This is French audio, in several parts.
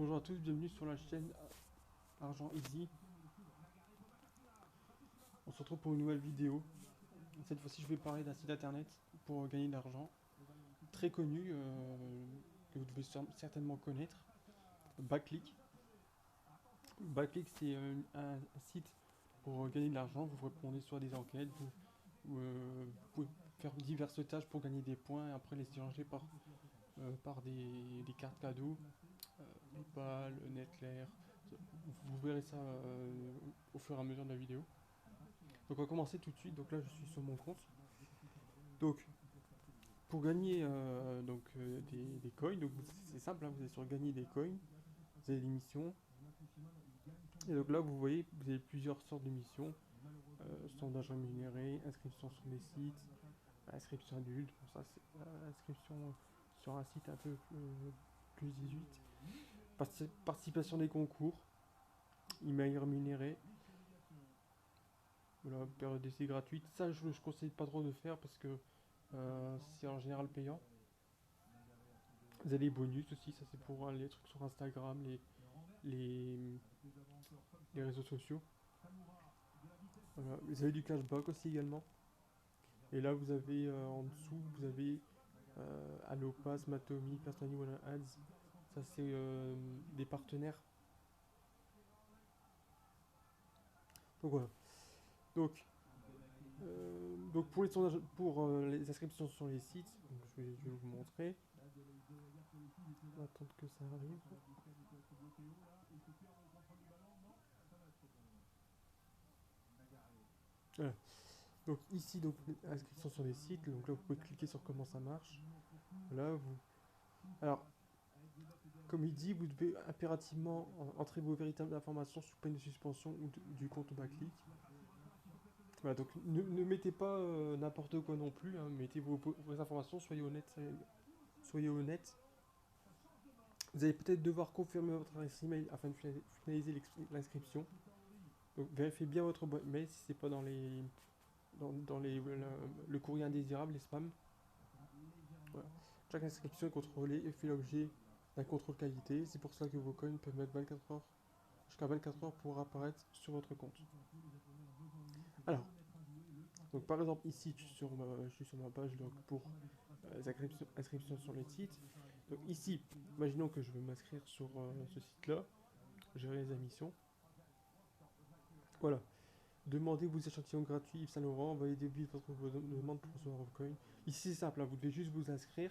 Bonjour à tous, bienvenue sur la chaîne Argent Easy. On se retrouve pour une nouvelle vidéo. Cette fois-ci, je vais parler d'un site internet pour gagner de l'argent. Très connu, que vous devez certainement connaître. Backclick. Backclick, c'est un site pour gagner de l'argent. Vous répondez soit à des enquêtes, vous pouvez faire diverses tâches pour gagner des points et après les échanger par des cartes cadeaux. PayPal, Netlair. Vous verrez ça au fur et à mesure de la vidéo. Donc on va commencer tout de suite. Donc là je suis sur mon compte. Donc pour gagner des coins, donc c'est simple, hein, vous allez sur gagner des coins, vous avez des missions. Et donc là vous voyez, vous avez plusieurs sortes de missions. Sondage rémunéré, inscription sur des sites, inscription adulte, bon ça c'est inscription sur un site un peu plus 18. Participation des concours, email rémunéré, voilà, période d'essai gratuite. Ça je conseille pas trop de faire parce que c'est en général payant. Vous avez les bonus aussi, ça c'est pour les trucs sur Instagram, les, les réseaux sociaux. Voilà. Vous avez du cashback aussi également. Et là vous avez en dessous, vous avez Allopass, Matomi, Personal One Ads. Ça c'est des partenaires. Donc voilà. Donc pour les sondages, pour les inscriptions sur les sites, donc je vais vous montrer. On va attendre que ça arrive. Voilà. Donc ici, donc inscription sur les sites. Donc là, vous pouvez cliquer sur comment ça marche. Voilà, vous. Alors, comme il dit, vous devez impérativement entrer vos véritables informations sous peine de suspension ou du compte Backclick. Voilà, donc ne mettez pas n'importe quoi non plus. Hein, mettez vos informations, soyez honnête. Soyez honnête. Vous allez peut-être devoir confirmer votre adresse email afin de finaliser l'inscription. Donc vérifiez bien votre boîte mail si c'est pas dans le courrier indésirable, les spams. Voilà. Chaque inscription est contrôlée et fait l'objet d'un contrôle qualité. C'est pour cela que vos coins peuvent mettre 24 heures, jusqu'à 24 heures pour apparaître sur votre compte. Alors, donc par exemple ici je suis sur ma page donc, pour les inscriptions sur les sites. Donc ici, imaginons que je veux m'inscrire sur ce site-là. Je réalise la mission. Voilà. Demandez vos échantillons gratuits Yves Saint Laurent, envoyez des billes votre demande pour recevoir vos coins. Ici c'est simple, hein, vous devez juste vous inscrire.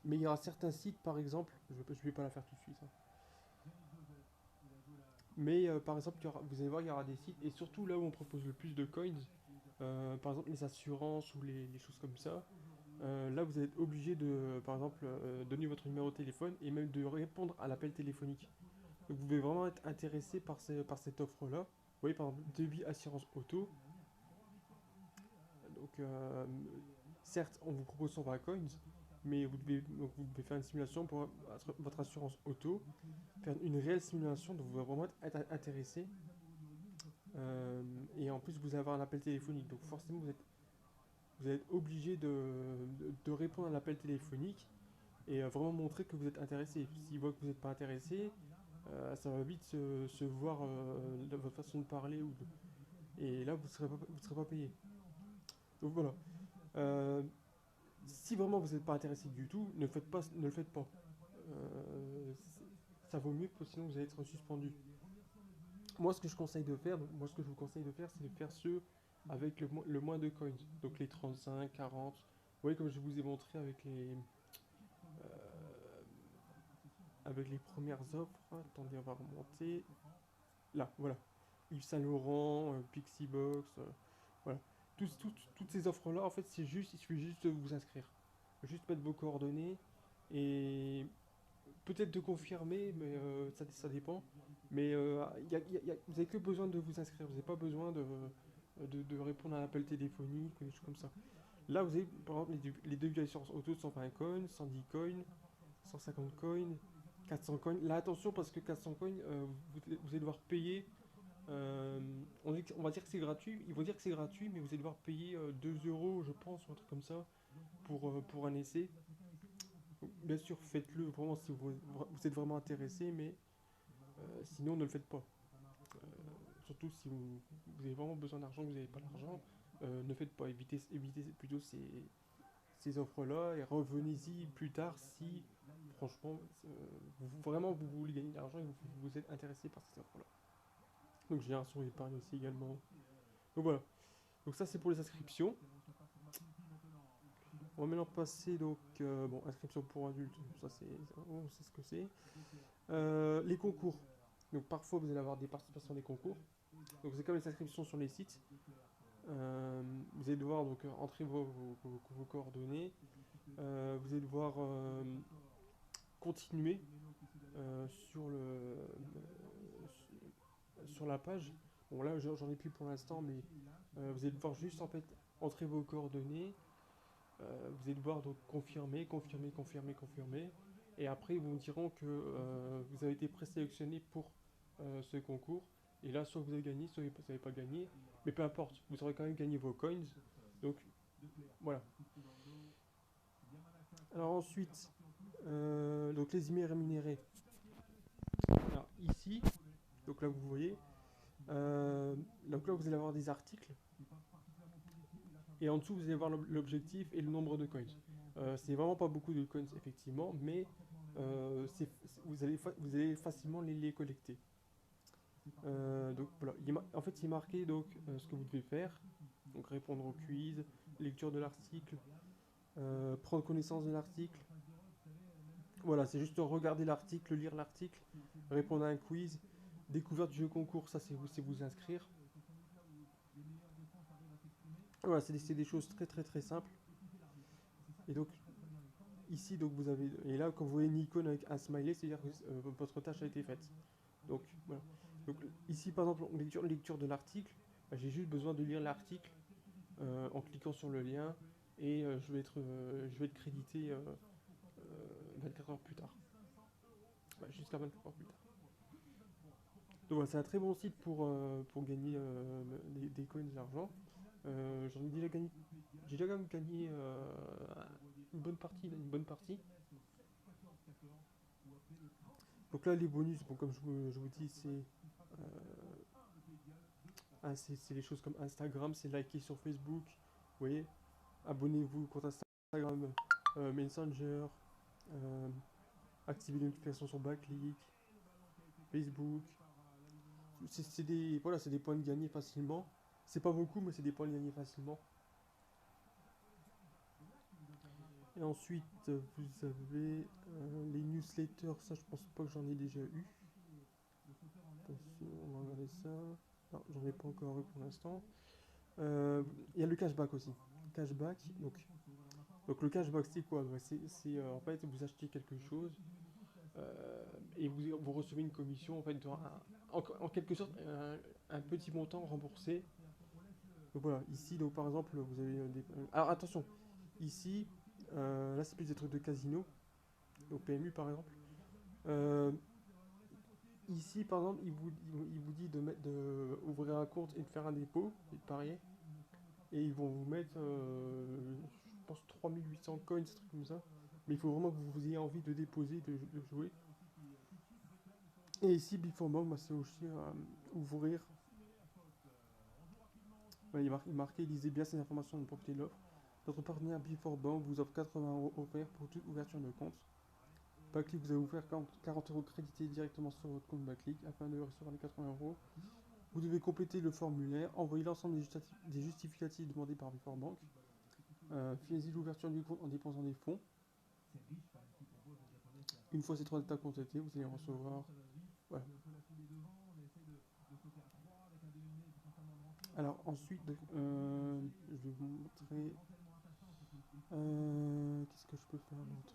Mais il y aura certains sites, par exemple, je vais pas la faire tout de suite. Hein. Mais par exemple, vous allez voir, il y aura des sites, et surtout là où on propose le plus de coins, par exemple les assurances ou les choses comme ça. Là, vous êtes obligé de, par exemple, donner votre numéro de téléphone et même de répondre à l'appel téléphonique. Donc, vous devez vraiment être intéressé par cette offre-là. Vous voyez, par exemple, devis assurance auto. Donc, certes, on vous propose 120 coins, mais vous devez faire une simulation pour votre assurance auto, faire une réelle simulation, donc vous devez vraiment être intéressé. Et en plus, vous allez avoir un appel téléphonique, donc forcément, vous êtes obligé de répondre à l'appel téléphonique et vraiment montrer que vous êtes intéressé. S'ils voient que vous n'êtes pas intéressé, ça va vite se voir dans votre façon de parler et là, vous serez pas payé. Donc voilà. Euh, Si vraiment vous n'êtes pas intéressé du tout, ne le faites pas. Euh, Ça vaut mieux que sinon vous allez être suspendu. Moi, ce que je conseille de faire, moi, ce que je vous conseille de faire, c'est de faire ceux avec le moins de coins. Donc les 35, 40. Vous voyez, comme je vous ai montré avec les premières offres. Attendez, on va remonter. Là, voilà. Yves Saint Laurent, Pixiebox, voilà. Toutes ces offres-là, en fait, il suffit juste de vous inscrire. Juste mettre vos coordonnées et peut-être de confirmer, mais ça dépend. Mais vous n'avez que besoin de vous inscrire, vous n'avez pas besoin de répondre à un appel téléphonique ou des choses comme ça. Là, vous avez par exemple les devis d'assurance auto de 120 coins, 110 coins, 150 coins, 400 coins. Là, attention parce que 400 coins, vous allez devoir payer. On va dire que c'est gratuit, ils vont dire que c'est gratuit, mais vous allez devoir payer 2 euros, je pense, ou un truc comme ça, pour un essai. bien sûr, faites-le vraiment si vous êtes vraiment intéressé, mais sinon, ne le faites pas. Euh, Surtout si vous avez vraiment besoin d'argent, que vous n'avez pas l'argent, ne faites pas. Évitez plutôt ces offres-là et revenez-y plus tard si, franchement, vraiment vous voulez gagner de l'argent et vous êtes intéressé par ces offres-là. Donc, génération épargne aussi également. Donc, voilà. Donc, ça, c'est pour les inscriptions. On va maintenant passer donc bon, inscription pour adultes, ça c'est on sait ce que c'est. Les concours. Donc parfois vous allez avoir des participations à des concours. Donc c'est comme les inscriptions sur les sites. Vous allez devoir donc entrer vos coordonnées. Vous allez devoir continuer sur la page. Bon là j'en ai plus pour l'instant, mais vous allez devoir juste en fait entrer vos coordonnées. Vous allez devoir donc confirmer. Et après, ils vous diront que vous avez été présélectionné pour ce concours. Et là, soit vous avez gagné, soit vous n'avez pas gagné. Mais peu importe, vous aurez quand même gagné vos coins. Donc, voilà. Alors ensuite, donc les emails rémunérés. Alors ici, donc là vous voyez, donc là vous allez avoir des articles. Et en dessous, vous allez voir l'objectif et le nombre de coins. C'est vraiment pas beaucoup de coins, effectivement, mais vous allez facilement les collecter. Donc voilà, en fait, il est marqué donc, ce que vous devez faire. Donc répondre au quiz, lecture de l'article, prendre connaissance de l'article. Voilà, c'est juste regarder l'article, lire l'article, répondre à un quiz. Découverte du jeu concours, ça c'est vous inscrire. Voilà, c'est des choses très simples. Et donc ici, donc vous avez, et là, quand vous voyez une icône avec un smiley, c'est-à-dire que votre tâche a été faite. Donc voilà. Donc ici, par exemple, lecture de l'article, bah, j'ai juste besoin de lire l'article en cliquant sur le lien et je vais être crédité 24 heures plus tard. Ouais, jusqu'à 24 heures plus tard. Donc voilà, c'est un très bon site pour gagner des coins de l'argent. J'en ai déjà gagné, j'ai déjà gagné une bonne partie, Donc là, les bonus, bon, comme je vous dis, c'est les choses comme Instagram, c'est liker sur Facebook, vous voyez, abonnez-vous au compte Instagram, Messenger, euh, activez les notifications sur Backlick, Facebook. Voilà, c'est des points de gagner facilement. C'est pas beaucoup, mais c'est des points de gagner facilement. Et ensuite, vous avez les newsletters. Ça, je pense pas que j'en ai déjà eu. Attention, on va regarder ça. Non, j'en ai pas encore eu pour l'instant. Il y a le cashback aussi. Cashback, donc le cashback, c'est quoi? C'est en fait, vous achetez quelque chose et vous recevez une commission, en fait, en quelque sorte, un petit montant remboursé. Donc voilà, ici, donc par exemple, vous avez alors attention, ici, là, c'est plus des trucs de casino, donc PMU par exemple. Euh, Ici, par exemple, il vous dit de ouvrir un compte et de faire un dépôt et de parier. Et ils vont vous mettre, je pense, 3800 coins, un truc comme ça. Mais il faut vraiment que vous ayez envie de déposer, de jouer. Et ici, Before Bank, bah, c'est aussi ouvrir. Ouais, il marquait, lisez bien ces informations pour profiter de l'offre. Notre partenaire Before Bank vous offre 80 € offerts pour toute ouverture de compte. Backlick vous allez vous faire 40 € crédités directement sur votre compte Backlick afin de recevoir les 80 €. Vous devez compléter le formulaire, envoyer l'ensemble des justificatifs demandés par Before Bank. Finalisez l'ouverture du compte en déposant des fonds. Une fois ces 3 étapes complétées, vous allez recevoir. Voilà. Alors ensuite, je vais vous montrer. Qu'est-ce que je peux faire d'autre?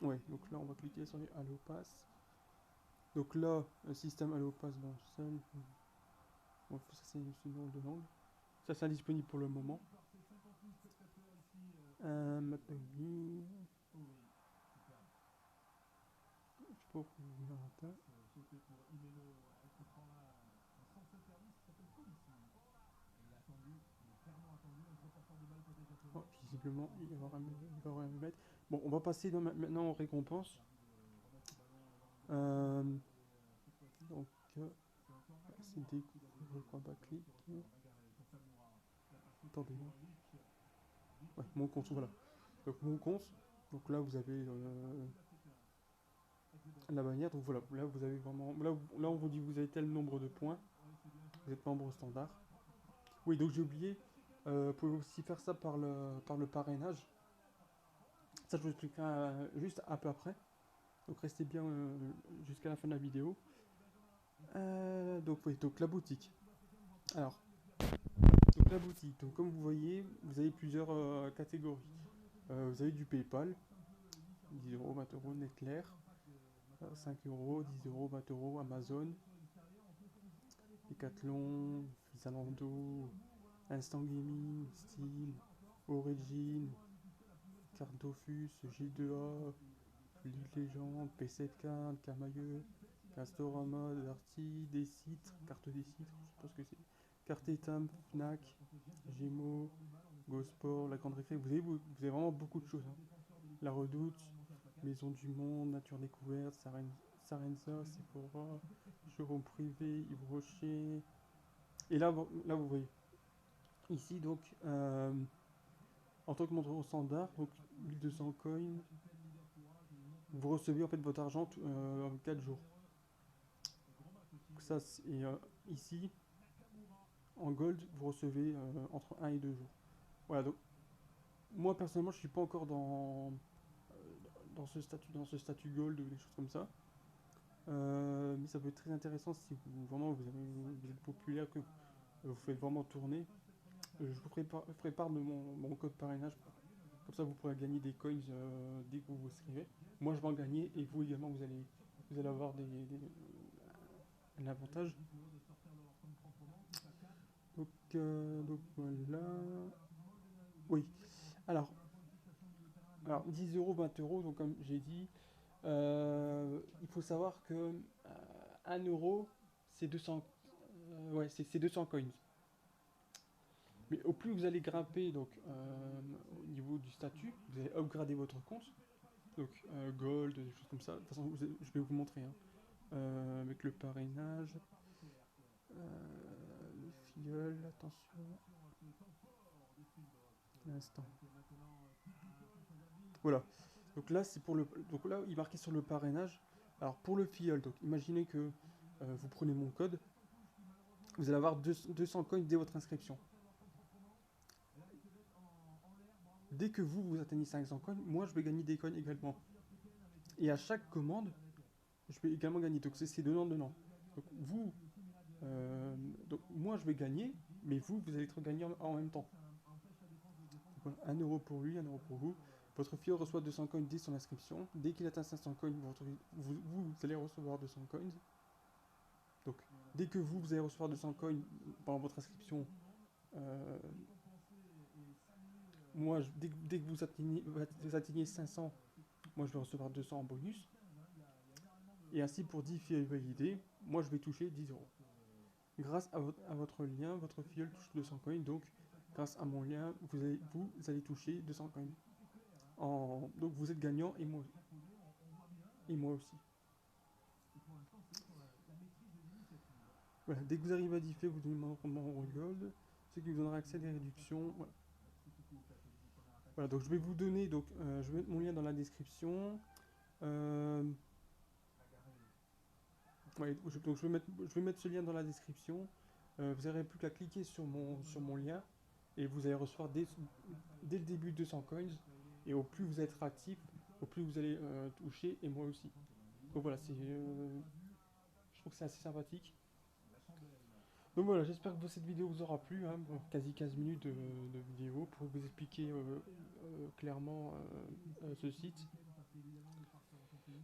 Ouais, donc là on va cliquer sur les Allopass. Donc là, le système Allopass dans le seul. Bon, ça c'est une nom de langue. Ça c'est indisponible pour le moment. Maintenant, je sais pas pourquoi vous m'arrêtez. Oh, visiblement, il va rien me mettre. Bon, on va passer maintenant aux récompenses. Euh, donc, c'est découvrir combat clic. Attendez. Ouais, mon compte, voilà. Donc, mon compte. Donc là, vous avez la bannière. Donc voilà, là, vous avez vraiment. Là, on vous dit vous avez tel nombre de points. Vous êtes membre standard. Oui, donc j'ai oublié. Vous pouvez aussi faire ça par le parrainage. Ça, je vous expliquerai juste un peu après. Donc restez bien jusqu'à la fin de la vidéo. Donc oui, donc la boutique. Alors, donc la boutique. Donc comme vous voyez, vous avez plusieurs catégories. Vous avez du PayPal, 10 €, 20 €, Netclair, 5 €, 10 €, 20 €, Amazon, Decathlon, Zalando, Instant Gaming, Steam, Origin, Carte Dofus, J2A, League Legends, P7K, Camailleux, Castorama, Darty, Décitre, Carte Décitre, je pense que c'est. Carte Etam, Fnac, Gémeaux, Gosport, La Grande Récré. Vous avez vraiment beaucoup de choses, hein. La Redoute, Maison du Monde, Nature Découverte, Sarenza, Sephora, Showroom Privé, Yves Rocher. Et là, là vous voyez. Ici, donc, en tant que montre au standard, donc 1200 coins, vous recevez en fait votre argent en 4 jours. Donc ça, et ici, en gold, vous recevez entre 1 et 2 jours. Voilà, donc moi personnellement, je suis pas encore dans ce statut gold ou des choses comme ça. Mais ça peut être très intéressant si vraiment vous êtes populaire, que vous faites vraiment tourner. Je vous ferai part de mon code parrainage. Comme ça, vous pourrez gagner des coins dès que vous vous inscrivez. Moi, je vais en gagner et vous également, vous allez avoir un avantage. Donc voilà. Oui. Alors, 10 €, 20 €, donc comme j'ai dit, il faut savoir que 1 euro, c'est 200, ouais, c'est 200 coins. Mais au plus vous allez grimper donc, au niveau du statut, vous allez upgrader votre compte. Donc gold, des choses comme ça. De toute façon, je vais vous montrer, hein. Avec le parrainage. Le filleul, attention. L'instant. Voilà. Donc là, c'est pour le. Donc là, il est marqué sur le parrainage. Alors pour le filleul, donc imaginez que vous prenez mon code, vous allez avoir 200 coins dès votre inscription. Dès que vous atteignez 500 coins, moi je vais gagner des coins également. Et à chaque commande, je vais également gagner. Donc c'est donnant-donnant. Donc vous, donc moi je vais gagner, mais vous allez être gagné en même temps. Donc, 1 euro pour lui, 1 euro pour vous. Votre filleul reçoit 200 coins dès son inscription. Dès qu'il atteint 500 coins, vous allez recevoir 200 coins. Donc dès que vous allez recevoir 200 coins pendant votre inscription, euh, moi dès que vous atteignez 500, moi je vais recevoir 200 en bonus. Et ainsi pour 10 filleuls validés, moi je vais toucher 10 euros. Grâce à votre lien, votre filleul touche 200 coins, donc grâce à mon lien, vous allez toucher 200 coins. Donc vous êtes gagnant et moi aussi. Voilà, dès que vous arrivez à differ, vous donnez mon gold, ce qui vous donnera accès à des réductions. Voilà. Voilà, donc je vais vous donner, donc je vais mettre mon lien dans la description. Ouais, donc je vais mettre ce lien dans la description. Vous n'aurez plus qu'à cliquer sur mon lien et vous allez recevoir dès le début 200 coins. Et au plus vous êtes actif, au plus vous allez toucher, et moi aussi. Donc voilà, je trouve que c'est assez sympathique. Donc voilà, j'espère que cette vidéo vous aura plu, hein, bon, quasi 15 minutes de vidéo pour vous expliquer clairement ce site.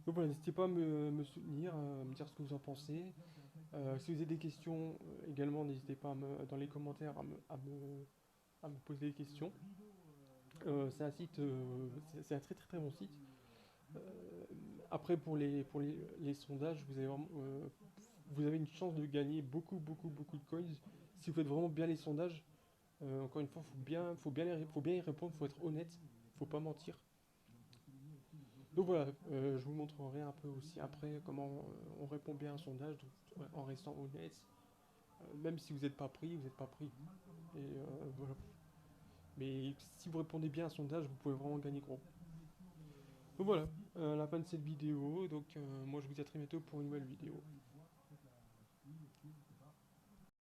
Donc voilà, n'hésitez pas à me soutenir, à me dire ce que vous en pensez. Si vous avez des questions également, n'hésitez pas dans les commentaires à me poser des questions. C'est un site, c'est un très très très bon site. Euh, Après pour les sondages, vous avez une chance de gagner beaucoup de coins. Si vous faites vraiment bien les sondages, encore une fois, faut bien y répondre, faut être honnête, faut pas mentir. Donc voilà, je vous montrerai un peu aussi après comment on répond bien à un sondage, donc, en restant honnête. Même si vous n'êtes pas pris, vous n'êtes pas pris. Et voilà. Mais si vous répondez bien à un sondage, vous pouvez vraiment gagner gros. Donc voilà, la fin de cette vidéo. Donc moi je vous dis à très bientôt pour une nouvelle vidéo.